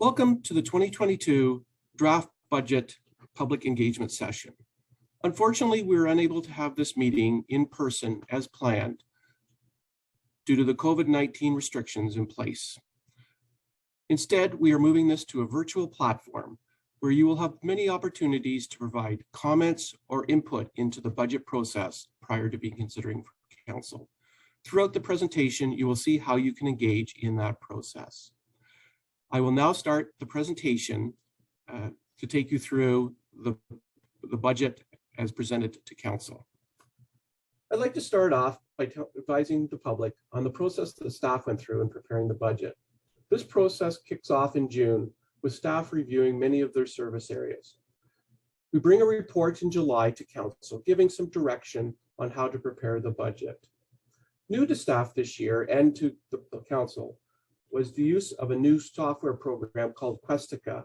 Welcome to the 2022 Draft Budget Public Engagement Session. Unfortunately, we were unable to have this meeting in person as planned due to the COVID-19 restrictions in place. Instead, we are moving this to a virtual platform where you will have many opportunities to provide comments or input into the budget process prior to being considering for council. Throughout the presentation, you will see how you can engage in that process. I will now start the presentation to take you through the budget as presented to council. I'd like to start off by advising the public on the process that the staff went through in preparing the budget. This process kicks off in June with staff reviewing many of their service areas. We bring a report in July to council, giving some direction on how to prepare the budget. New to staff this year and to the council was the use of a new software program called Questica.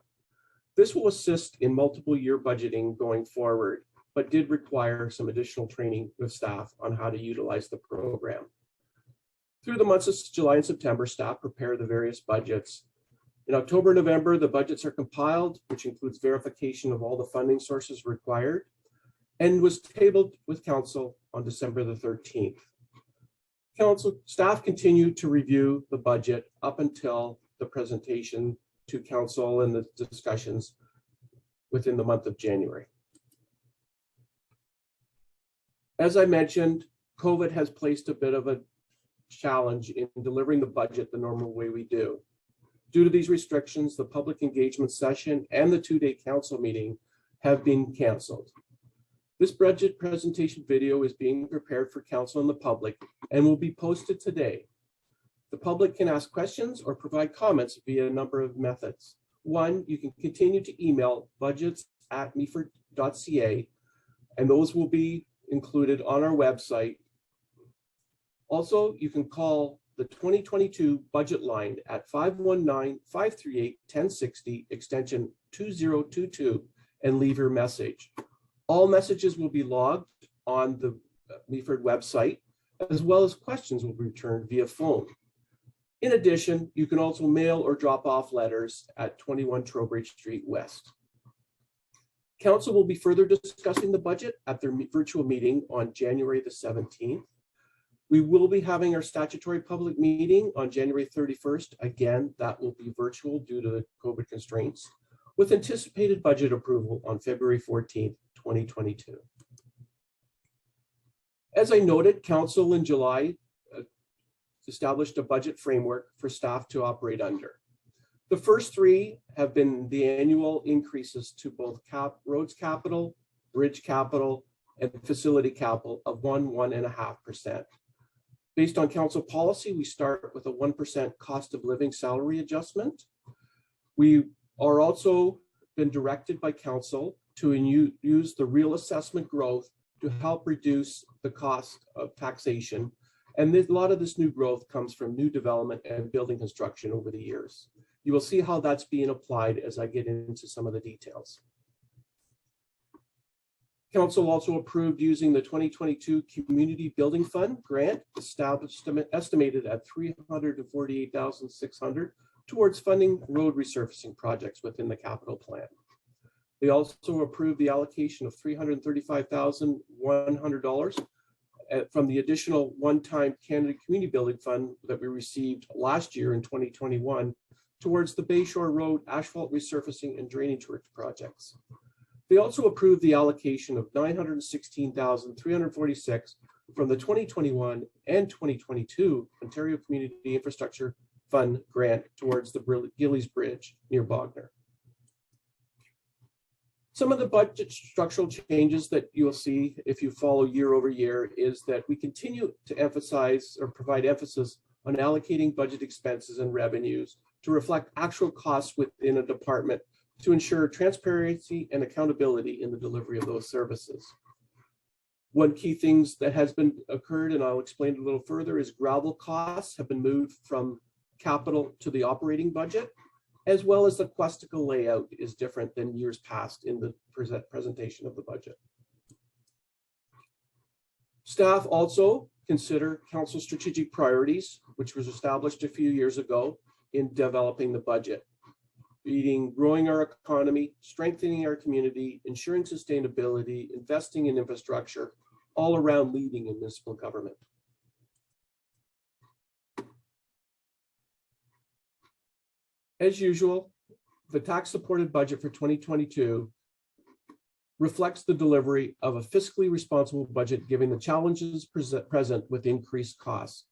This will assist in multiple year budgeting going forward, but did require some additional training with staff on how to utilize the program. Through the months of July and September, staff prepare the various budgets. In October and November, the budgets are compiled, which includes verification of all the funding sources required, and was tabled with council on December the 13th. Council staff continued to review the budget up until the presentation to council and the discussions within the month of January. As I mentioned, COVID has placed a bit of a challenge in delivering the budget the normal way we do. Due to these restrictions, the public engagement session and the two-day council meeting have been canceled. This budget presentation video is being prepared for council and the public and will be posted today. The public can ask questions or provide comments via a number of methods. One, you can continue to email budgets@meaford.ca, and those will be included on our website. Also, you can call the 2022 budget line at 519-538-1060, extension 2022, and leave your message. All messages will be logged on the Meaford website, as well as questions will be returned via phone. In addition, you can also mail or drop off letters at 21 Trowbridge Street West. Council will be further discussing the budget at their virtual meeting on January the 17th. We will be having our statutory public meeting on January 31st. Again, that will be virtual due to the COVID constraints, with anticipated budget approval on February 14th, 2022. As I noted, council in July established a budget framework for staff to operate under. The first three have been the annual increases to both roads capital, bridge capital, and facility capital of 1.5%. Based on council policy, we start with a 1% cost of living salary adjustment. We are also been directed by council to use the real assessment growth to help reduce the cost of taxation. And a lot of this new growth comes from new development and building construction over the years. You will see how that's being applied as I get into some of the details. Council also approved using the 2022 Community Building Fund grant, estimated at $348,600 towards funding road resurfacing projects within the capital plan. They also approved the allocation of $335,100 from the additional one-time Canada Community Building Fund that we received last year in 2021 towards the Bayshore Road asphalt resurfacing and drainage work projects. They also approved the allocation of $916,346 from the 2021 and 2022 Ontario Community Infrastructure Fund grant towards the Gillies Bridge near Bogner. Some of the budget structural changes that you'll see if you follow year over year is that we continue to emphasize or provide emphasis on allocating budget expenses and revenues to reflect actual costs within a department to ensure transparency and accountability in the delivery of those services. One key things that has been occurred, and I'll explain a little further, is gravel costs have been moved from capital to the operating budget, as well as the Questica layout is different than years past in the presentation of the budget. Staff also consider council strategic priorities, which was established a few years ago in developing the budget. being growing our economy, strengthening our community, ensuring sustainability, investing in infrastructure, all around leading in municipal government. As usual, the tax-supported budget for 2022 reflects the delivery of a fiscally responsible budget, given the challenges present with increased costs.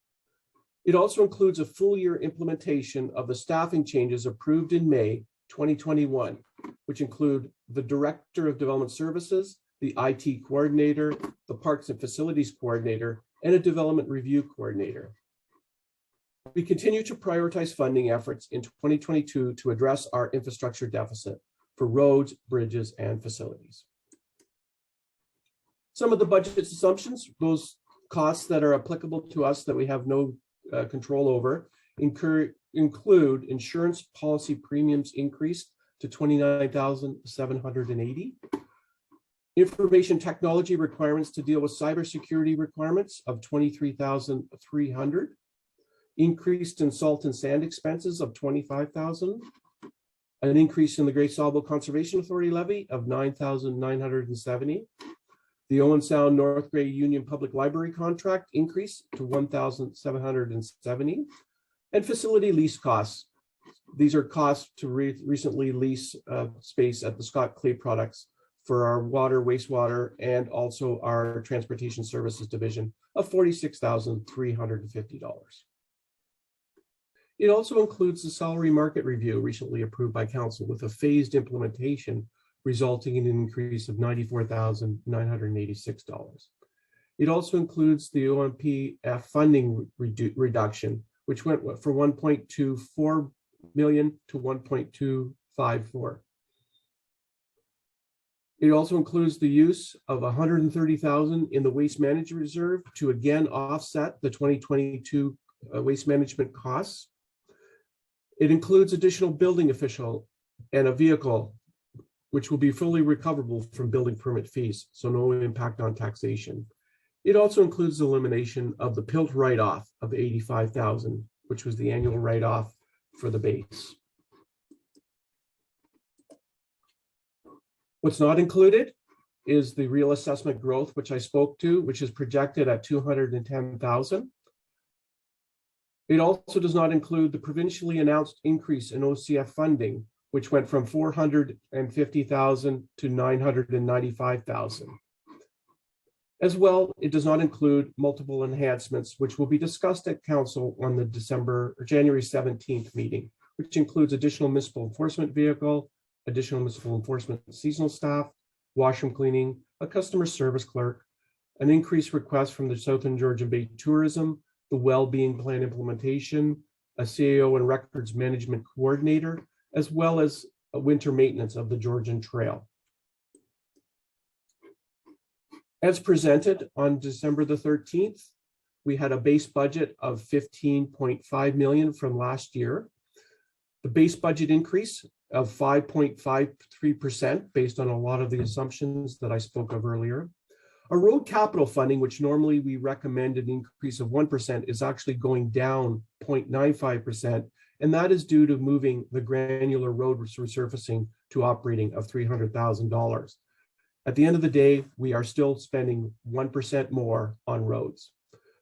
It also includes a full year implementation of the staffing changes approved in May 2021, which include the Director of Development Services, the IT Coordinator, the Parks and Facilities Coordinator, and a Development Review Coordinator. We continue to prioritize funding efforts in 2022 to address our infrastructure deficit for roads, bridges, and facilities. Some of the budget assumptions, those costs that are applicable to us that we have no control over, include insurance policy premiums increased to $29,780, information technology requirements to deal with cybersecurity requirements of $23,300, increased in salt and sand expenses of $25,000, an increase in the Great Sawmill Conservation Authority levy of $9,970, the Owen Sound North Grey Union Public Library contract increase to $1,770, and facility lease costs. These are costs to recently lease space at the Scott Clay Products for our water, wastewater, and also our transportation services division of $46,350. It also includes the salary market review recently approved by council with a phased implementation, resulting in an increase of $94,986. It also includes the OMPF funding reduction, which went from 1.24 million to 1.254. It also includes the use of $130,000 in the waste management reserve to again offset the 2022 waste management costs. It includes additional building official and a vehicle, which will be fully recoverable from building permit fees, so no impact on taxation. It also includes the elimination of the PILT write-off of $85,000, which was the annual write-off for the base. What's not included is the real assessment growth, which I spoke to, which is projected at $210,000. It also does not include the provincially announced increase in OCF funding, which went from $450,000 to $995,000. As well, it does not include multiple enhancements, which will be discussed at council on the January 17th meeting, which includes additional municipal enforcement vehicle, additional municipal enforcement seasonal staff, washroom cleaning, a customer service clerk, an increased request from the Southern Georgian Bay Tourism, the well-being plan implementation, a CAO and records management coordinator, as well as a winter maintenance of the Georgian Trail. As presented on December the 13th, we had a base budget of $15.5 million from last year. The base budget increase of 5.53% based on a lot of the assumptions that I spoke of earlier. Our road capital funding, which normally we recommend an increase of 1%, is actually going down 0.95%. And that is due to moving the granular road resurfacing to operating of $300,000. At the end of the day, we are still spending 1% more on roads.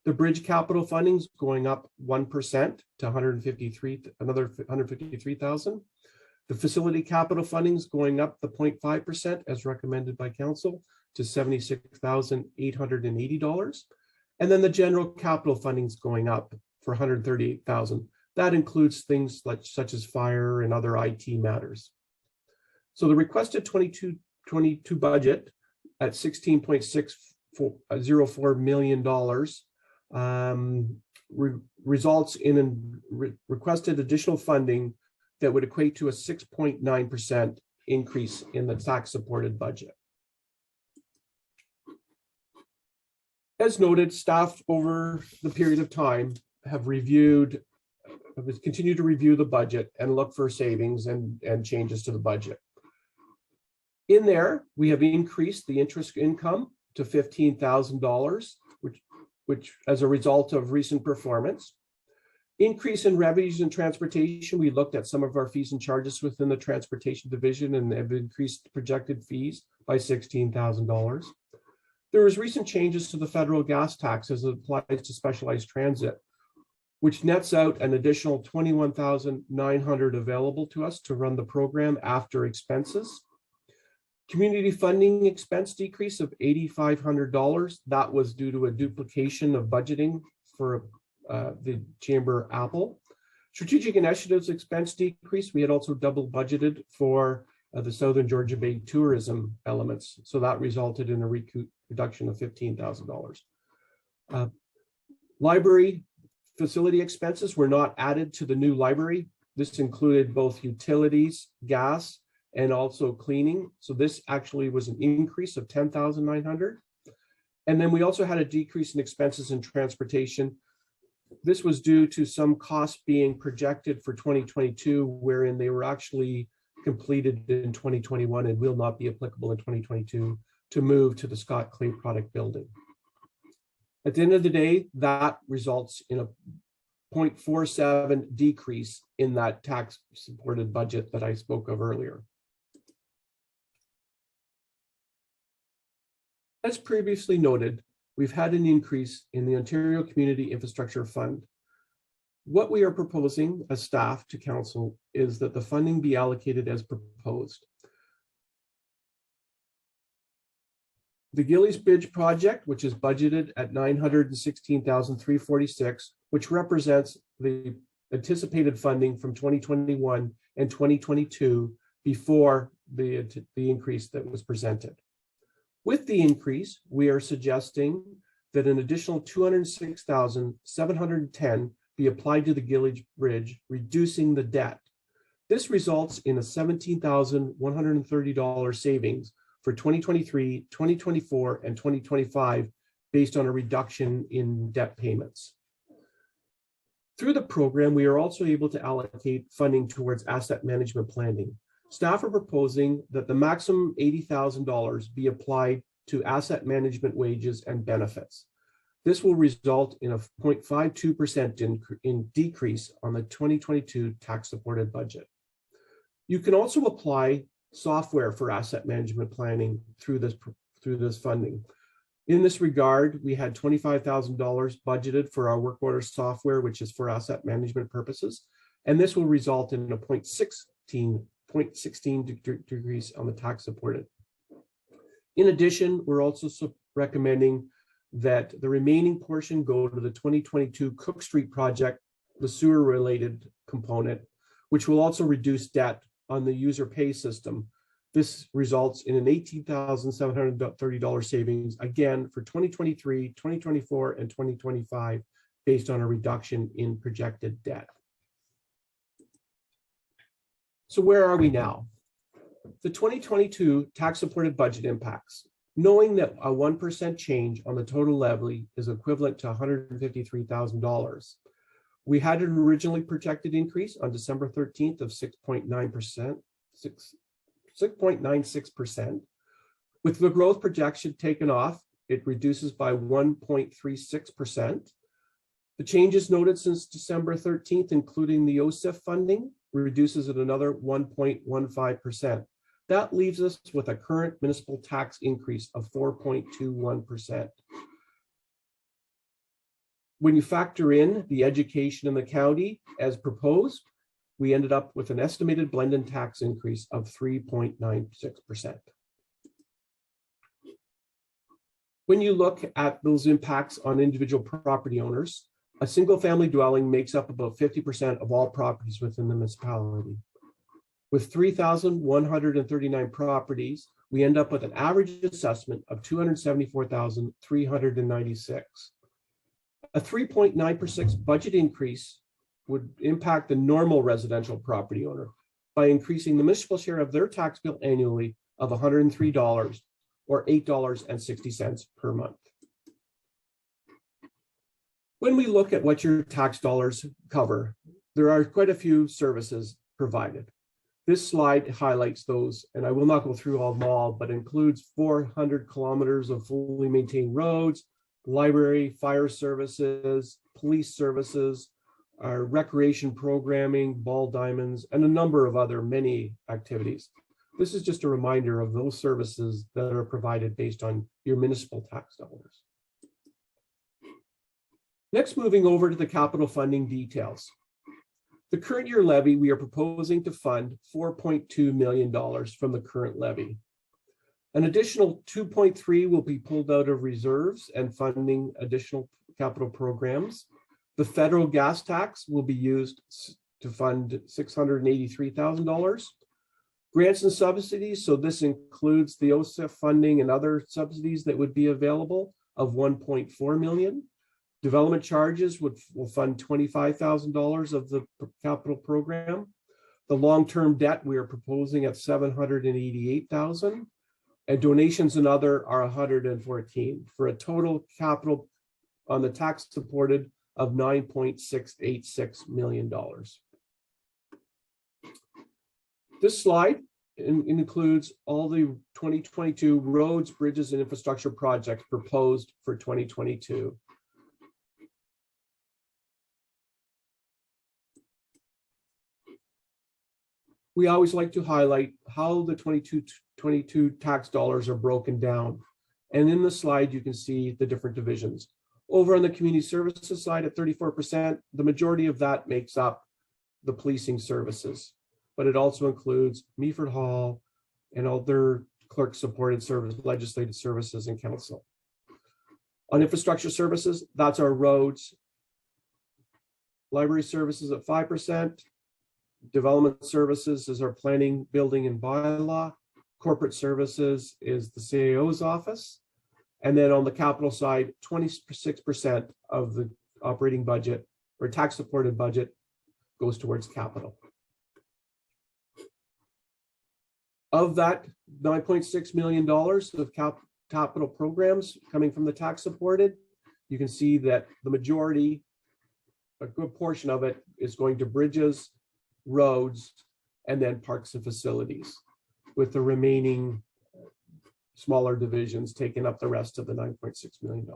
The bridge capital funding is going up 1% to another $153,000. The facility capital funding is going up the 0.5% as recommended by council to $76,880. And then the general capital funding is going up for $138,000. That includes things such as fire and other IT matters. So the requested 22 budget at $16.604 million results in a requested additional funding that would equate to a 6.9% increase in the tax-supported budget. As noted, staff over the period of time have continued to review the budget and look for savings and changes to the budget. In there, we have increased the interest income to $15,000, which as a result of recent performance. Increase in revenues and transportation. We looked at some of our fees and charges within the transportation division and have increased projected fees by $16,000. There was recent changes to the federal gas tax as it applies to specialized transit, which nets out an additional $21,900 available to us to run the program after expenses. Community funding expense decrease of $8,500. That was due to a duplication of budgeting for the Chamber Apple. Strategic initiatives expense decrease. We had also double budgeted for the Southern Georgia Bay tourism elements. So that resulted in a reduction of $15,000. Library facility expenses were not added to the new library. This included both utilities, gas, and also cleaning. So this actually was an increase of $10,900. And then we also had a decrease in expenses in transportation. This was due to some costs being projected for 2022, wherein they were actually completed in 2021 and will not be applicable in 2022 to move to the Scott Clay Product Building. At the end of the day, that results in a 0.47 decrease in that tax-supported budget that I spoke of earlier. As previously noted, we've had an increase in the Ontario Community Infrastructure Fund. What we are proposing as staff to council is that the funding be allocated as proposed. The Gillies Bridge project, which is budgeted at $916,346, which represents the anticipated funding from 2021 and 2022 before the increase that was presented. With the increase, we are suggesting that an additional $206,710 be applied to the Gillies Bridge, reducing the debt. This results in a $17,130 savings for 2023, 2024, and 2025 based on a reduction in debt payments. Through the program, we are also able to allocate funding towards asset management planning. Staff are proposing that the maximum $80,000 be applied to asset management wages and benefits. This will result in a 0.52% decrease on the 2022 tax-supported budget. You can also apply software for asset management planning through this funding. In this regard, we had $25,000 budgeted for our work order software, which is for asset management purposes, and this will result in a 0.16 decrease on the tax supported. In addition, we're also recommending that the remaining portion go to the 2022 Cook Street project, the sewer related component, which will also reduce debt on the user pay system. This results in an $18,730 savings, again, for 2023, 2024, and 2025, based on a reduction in projected debt. So where are we now? The 2022 tax-supported budget impacts. Knowing that a 1% change on the total levy is equivalent to $153,000. We had an originally projected increase on December 13th of 6.96%. With the growth projection taken off, it reduces by 1.36%. The changes noted since December 13th, including the OSIF funding, reduces at another 1.15%. That leaves us with a current municipal tax increase of 4.21%. When you factor in the education in the county as proposed, we ended up with an estimated blended tax increase of 3.96%. When you look at those impacts on individual property owners, a single family dwelling makes up about 50% of all properties within the municipality. With 3,139 properties, we end up with an average assessment of $274,396. A 3.9% budget increase would impact the normal residential property owner by increasing the municipal share of their tax bill annually of $103 or $8.60 per month. When we look at what your tax dollars cover, there are quite a few services provided. This slide highlights those, and I will not go through all of them all, but includes 400 kilometers of fully maintained roads, library, fire services, police services, our recreation programming, ball diamonds, and a number of other many activities. This is just a reminder of those services that are provided based on your municipal tax dollars. Next, moving over to the capital funding details. The current year levy, we are proposing to fund $4.2 million from the current levy. An additional 2.3 will be pulled out of reserves and funding additional capital programs. The federal gas tax will be used to fund $683,000. Grants and subsidies, so this includes the OSIF funding and other subsidies that would be available, of $1.4 million. Development charges will fund $25,000 of the capital program. The long-term debt we are proposing at $788,000, and donations and other are $114,000 for a total capital on the tax supported of $9.686 million. This slide includes all the 2022 roads, bridges, and infrastructure projects proposed for 2022. We always like to highlight how the 22 tax dollars are broken down. And in the slide, you can see the different divisions. Over on the community services side at 34%, the majority of that makes up the policing services, but it also includes Meaford Hall and other clerk supported service, legislative services and council. On infrastructure services, that's our roads, library services at 5%, development services is our planning, building, and bylaw, corporate services is the CAO's office, and then on the capital side, 26% of the operating budget or tax supported budget goes towards capital. Of that $9.6 million of capital programs coming from the tax supported, you can see that the majority, a good portion of it, is going to bridges, roads, and then parks and facilities, with the remaining smaller divisions taking up the rest of the $9.6 million.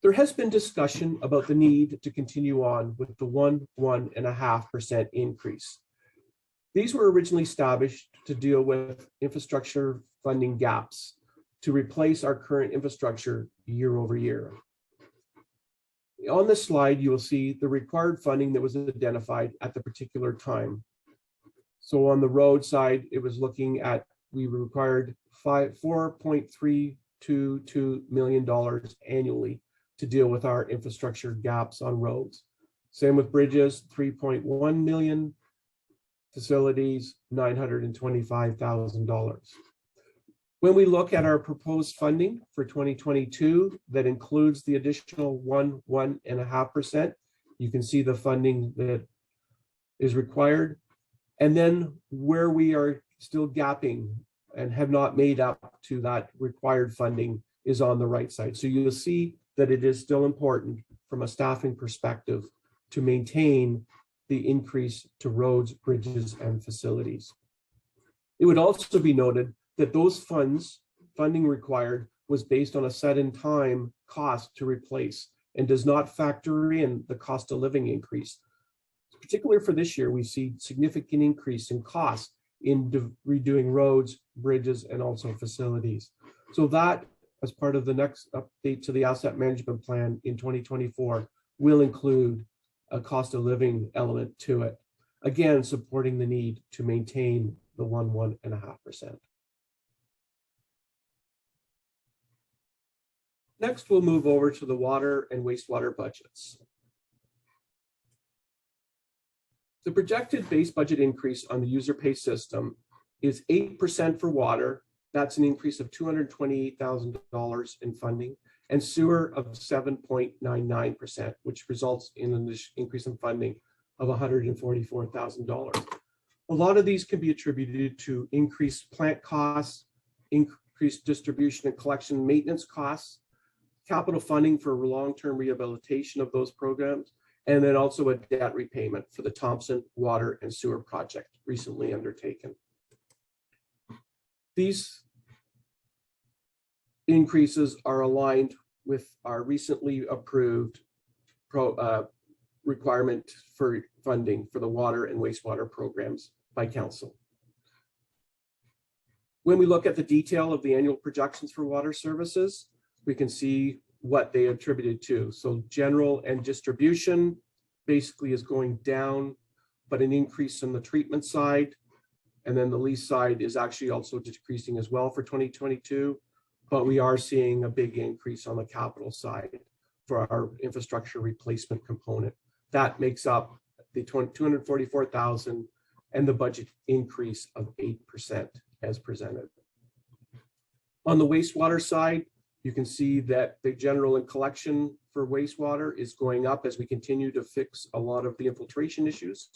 There has been discussion about the need to continue on with the 1.5% increase. These were originally established to deal with infrastructure funding gaps to replace our current infrastructure year over year. On this slide, you will see the required funding that was identified at the particular time. So on the road side, it was looking at, we required $4.322 million annually to deal with our infrastructure gaps on roads. Same with bridges, $3.1 million, facilities, $925,000. When we look at our proposed funding for 2022, that includes the additional 1.5%, you can see the funding that is required. And then where we are still gapping and have not made up to that required funding is on the right side. So you'll see that it is still important from a staffing perspective to maintain the increase to roads, bridges, and facilities. It would also be noted that those funding required was based on a set in time cost to replace and does not factor in the cost of living increase. Particularly for this year, we see significant increase in cost in redoing roads, bridges, and also facilities. So that, as part of the next update to the asset management plan in 2024, will include a cost of living element to it. Again, supporting the need to maintain the 1.5%. Next, we'll move over to the water and wastewater budgets. The projected base budget increase on the user pay system is 8% for water. That's an increase of $228,000 in funding, and sewer of 7.99%, which results in an increase in funding of $144,000. A lot of these can be attributed to increased plant costs, increased distribution and collection maintenance costs, capital funding for long-term rehabilitation of those programs, and then also a debt repayment for the Thompson Water and Sewer Project recently undertaken. These increases are aligned with our recently approved requirement for funding for the water and wastewater programs by council. When we look at the detail of the annual projections for water services, we can see what they attributed to. So general and distribution basically is going down, but an increase in the treatment side. And then the lease side is actually also decreasing as well for 2022. But we are seeing a big increase on the capital side for our infrastructure replacement component. That makes up the 244,000 and the budget increase of 8% as presented. On the wastewater side, you can see that the general and collection for wastewater is going up as we continue to fix a lot of the infiltration issues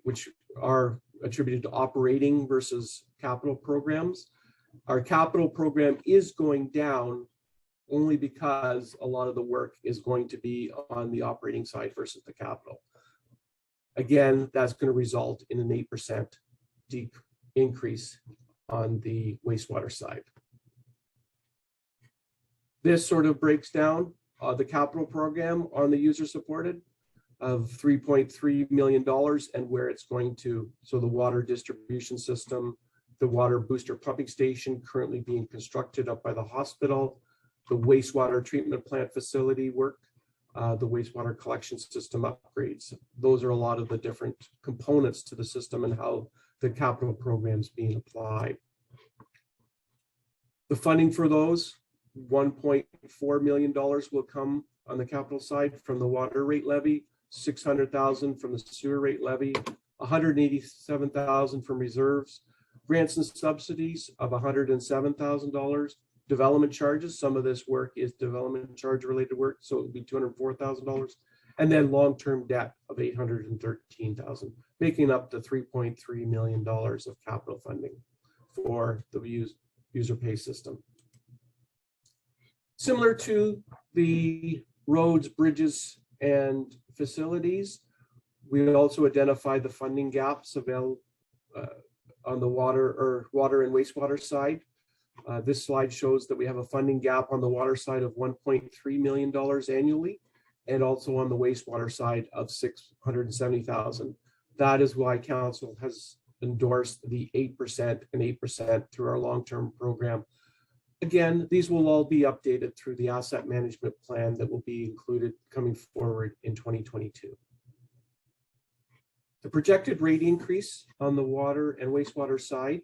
which are attributed to operating versus capital programs. Our capital program is going down only because a lot of the work is going to be on the operating side versus the capital. Again, that's going to result in an 8% increase on the wastewater side. This sort of breaks down the capital program on the user supported of $3.3 million and where it's going to. So the water distribution system, the water booster pumping station currently being constructed up by the hospital, the wastewater treatment plant facility work, the wastewater collection system upgrades. Those are a lot of the different components to the system and how the capital program is being applied. The funding for those, $1.4 million will come on the capital side from the water rate levy, $600,000 from the sewer rate levy, $187,000 from reserves, grants and subsidies of $107,000, development charges. Some of this work is development charge related work, so it would be $204,000, and then long-term debt of $813,000, making up the $3.3 million of capital funding for the user pay system. Similar to the roads, bridges, and facilities, we also identified the funding gaps available on the water and wastewater side. This slide shows that we have a funding gap on the water side of $1.3 million annually, and also on the wastewater side of $670,000. That is why council has endorsed the 8% and 8% through our long-term program. Again, these will all be updated through the asset management plan that will be included coming forward in 2022. The projected rate increase on the water and wastewater side,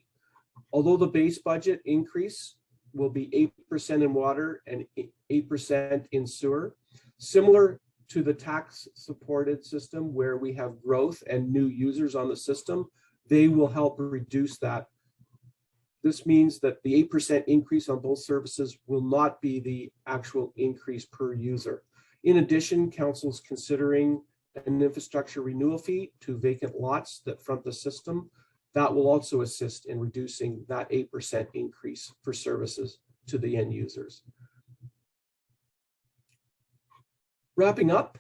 although the base budget increase will be 8% in water and 8% in sewer, similar to the tax supported system where we have growth and new users on the system, they will help reduce that. This means that the 8% increase on both services will not be the actual increase per user. In addition, council is considering an infrastructure renewal fee to vacant lots that front the system. That will also assist in reducing that 8% increase for services to the end users. Wrapping up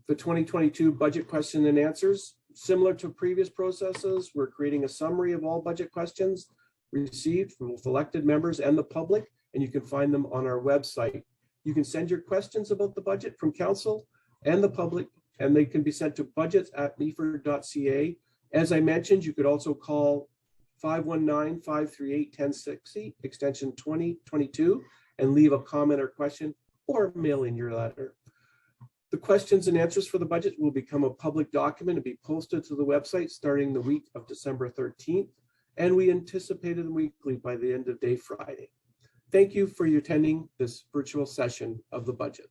the 2022 budget question and answers, similar to previous processes, we're creating a summary of all budget questions received from both elected members and the public, and you can find them on our website. You can send your questions about the budget from council and the public, and they can be sent to budgets@meaford.ca. As I mentioned, you could also call 519-538-1060, extension 2022, and leave a comment or question, or mail in your letter. The questions and answers for the budget will become a public document and be posted to the website starting the week of December 13th. And we anticipated them weekly by the end of day Friday. Thank you for attending this virtual session of the budget.